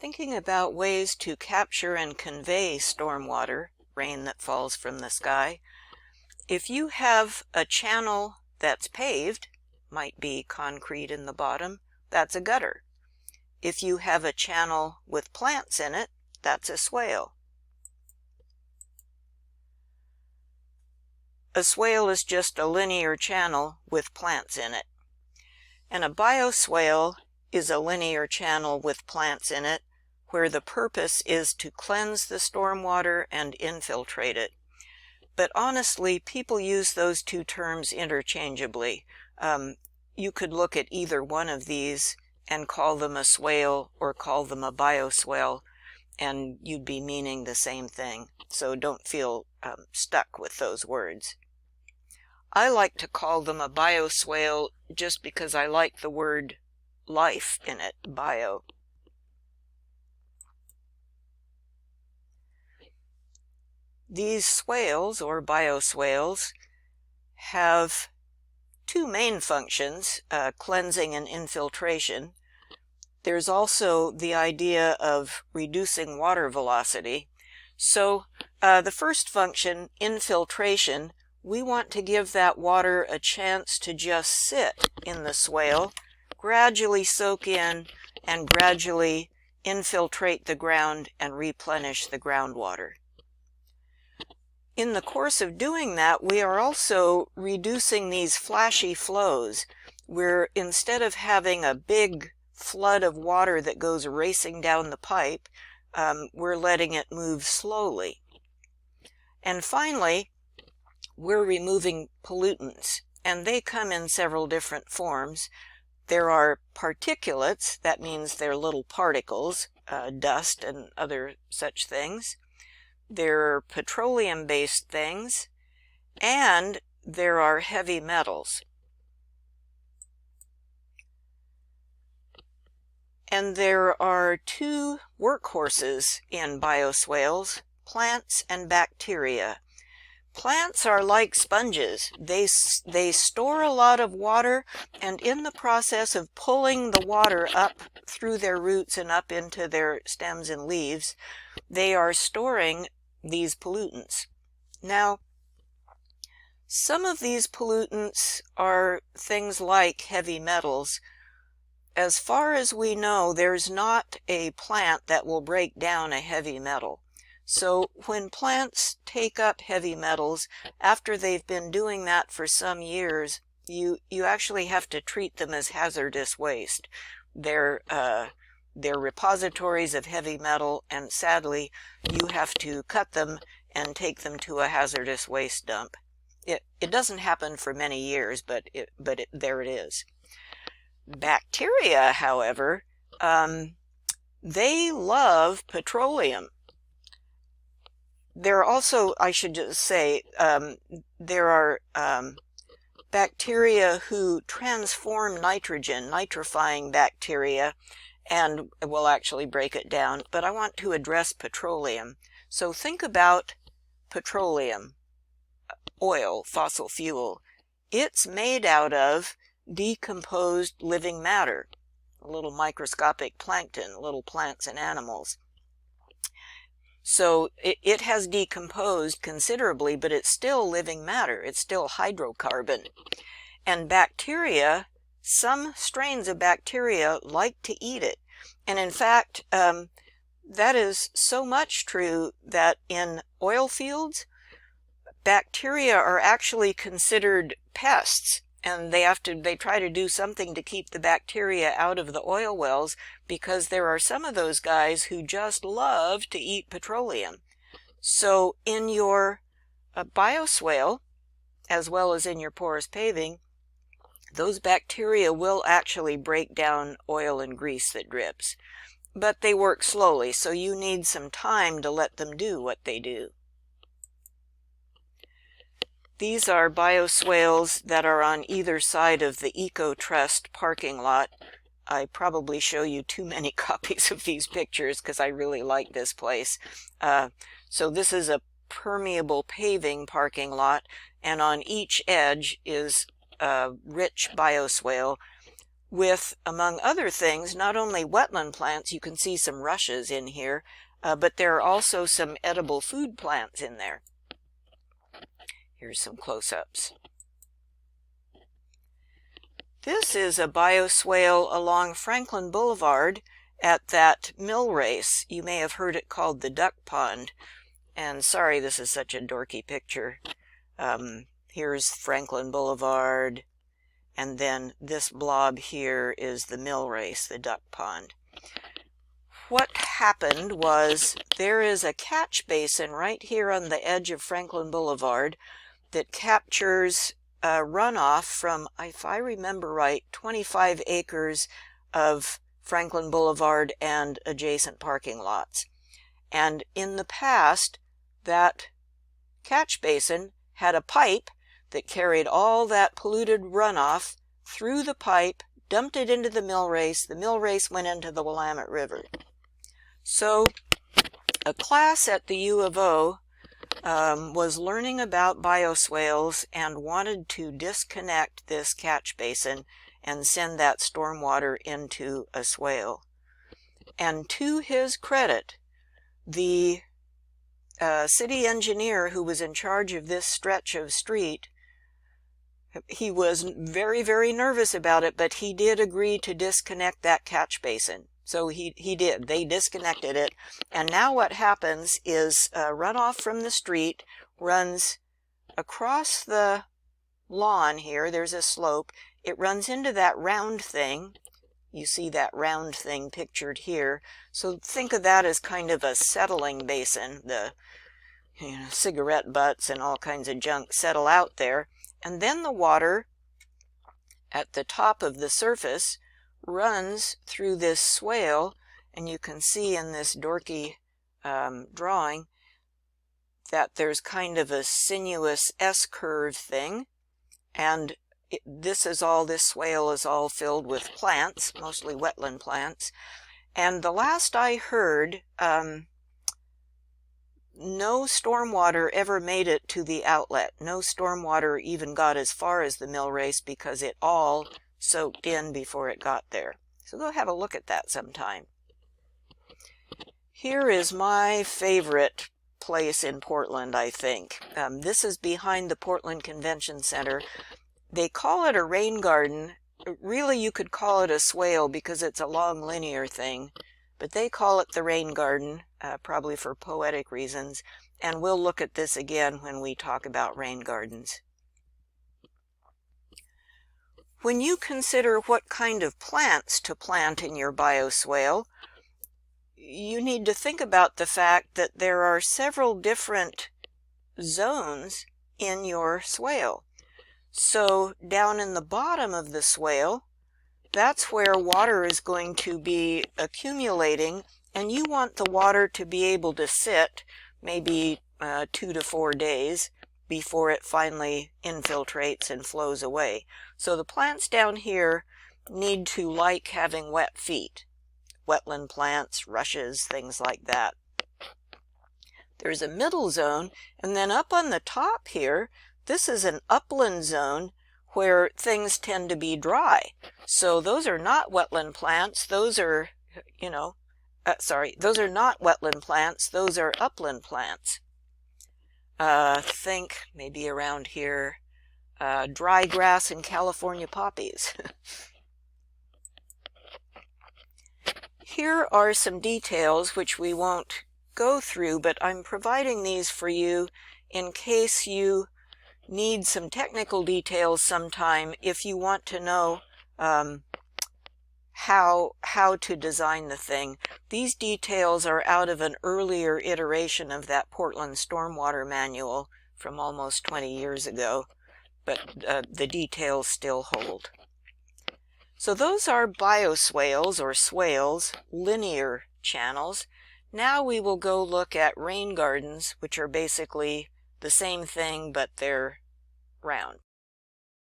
Thinking about ways to capture and convey stormwater, rain that falls from the sky. If you have a channel that's paved, might be concrete in the bottom, that's a gutter. If you have a channel with plants in it, that's a swale. A swale is just a linear channel with plants in it. And a bioswale is a linear channel with plants in it, where the purpose is to cleanse the stormwater and infiltrate it. But honestly, people use those two terms interchangeably. You could look at either one of these and call them a swale or call them a bioswale, and you'd be meaning the same thing. So don't feel stuck with those words. I like to call them a bioswale just because I like the word life in it, bio. These swales, or bioswales, have two main functions, cleansing and infiltration. There's also the idea of reducing water velocity. So the first function, infiltration, we want to give that water a chance to just sit in the swale, gradually soak in, and gradually infiltrate the ground and replenish the groundwater. In the course of doing that, we are also reducing these flashy flows, where instead of having a big flood of water that goes racing down the pipe, we're letting it move slowly. And finally, we're removing pollutants, and they come in several different forms. There are particulates, that means they're little particles, dust and other such things. There are petroleum-based things, and there are heavy metals. And there are two workhorses in bioswales, plants and bacteria. Plants are like sponges. They store a lot of water, and in the process of pulling the water up through their roots and up into their stems and leaves, they are storing these pollutants. Now, some of these pollutants are things like heavy metals. As far as we know, there's not a plant that will break down a heavy metal. So when plants take up heavy metals, after they've been doing that for some years, you actually have to treat them as hazardous waste. They're repositories of heavy metal, and sadly, you have to cut them and take them to a hazardous waste dump. It doesn't happen for many years, but there it is. Bacteria, however, they love petroleum. There are also, I should just say, there are bacteria who transform nitrogen, nitrifying bacteria, and will actually break it down. But I want to address petroleum. So think about petroleum, oil, fossil fuel. It's made out of decomposed living matter, little microscopic plankton, little plants and animals. So it has decomposed considerably, but it's still living matter. It's still hydrocarbon. And bacteria, some strains of bacteria like to eat it. And in fact, that is so much true that in oil fields, bacteria are actually considered pests. And they try to do something to keep the bacteria out of the oil wells, because there are some of those guys who just love to eat petroleum. So in your bioswale, as well as in your porous paving, those bacteria will actually break down oil and grease that drips. But they work slowly, so you need some time to let them do what they do. These are bioswales that are on either side of the Eco Trust parking lot. I probably show you too many copies of these pictures because I really like this place. So this is a permeable paving parking lot, and on each edge is a rich bioswale. with, among other things, not only wetland plants, you can see some rushes in here, but there are also some edible food plants in there. Here's some close-ups. This is a bioswale along Franklin Boulevard at that mill race. You may have heard it called the Duck Pond. And sorry, this is such a dorky picture. Here's Franklin Boulevard, and then this blob here is the mill race, the Duck Pond. What happened was there is a catch basin right here on the edge of Franklin Boulevard that captures runoff from, if I remember right, 25 acres of Franklin Boulevard and adjacent parking lots. And in the past, that catch basin had a pipe that carried all that polluted runoff through the pipe, dumped it into the mill race. The mill race went into the Willamette River. So a class at the U of O was learning about bioswales and wanted to disconnect this catch basin and send that stormwater into a swale. And to his credit, the city engineer who was in charge of this stretch of street, he was very, very nervous about it, but he did agree to disconnect that catch basin. So he did. They disconnected it. And now what happens is runoff from the street runs across the lawn here. There's a slope. It runs into that round thing. You see that round thing pictured here. So think of that as kind of a settling basin. The cigarette butts and all kinds of junk settle out there. And then the water at the top of the surface runs through this swale, and you can see in this dorky drawing that there's kind of a sinuous S-curve thing, and this swale is all filled with plants, mostly wetland plants. And the last I heard, no stormwater ever made it to the outlet. No stormwater even got as far as the mill race because it all soaked in before it got there. So go have a look at that sometime. Here is my favorite place in Portland, I think. This is behind the Portland Convention Center. They call it a rain garden. Really, you could call it a swale because it's a long linear thing, but they call it the rain garden, probably for poetic reasons, and we'll look at this again when we talk about rain gardens. When you consider what kind of plants to plant in your bioswale, you need to think about the fact that there are several different zones in your swale. So down in the bottom of the swale, that's where water is going to be accumulating, and you want the water to be able to sit maybe 2 to 4 days before it finally infiltrates and flows away. So the plants down here need to like having wet feet. Wetland plants, rushes, things like that. There's a middle zone, and then up on the top here, this is an upland zone where things tend to be dry. So those are not wetland plants. Those are, those are not wetland plants. Those are upland plants. Think maybe around here, dry grass and California poppies. Here are some details which we won't go through, but I'm providing these for you in case you need some technical details sometime if you want to know how to design the thing. These details are out of an earlier iteration of that Portland Stormwater Manual from almost 20 years ago, but the details still hold. So those are bioswales or swales, linear channels. Now we will go look at rain gardens, which are basically the same thing, but they're round.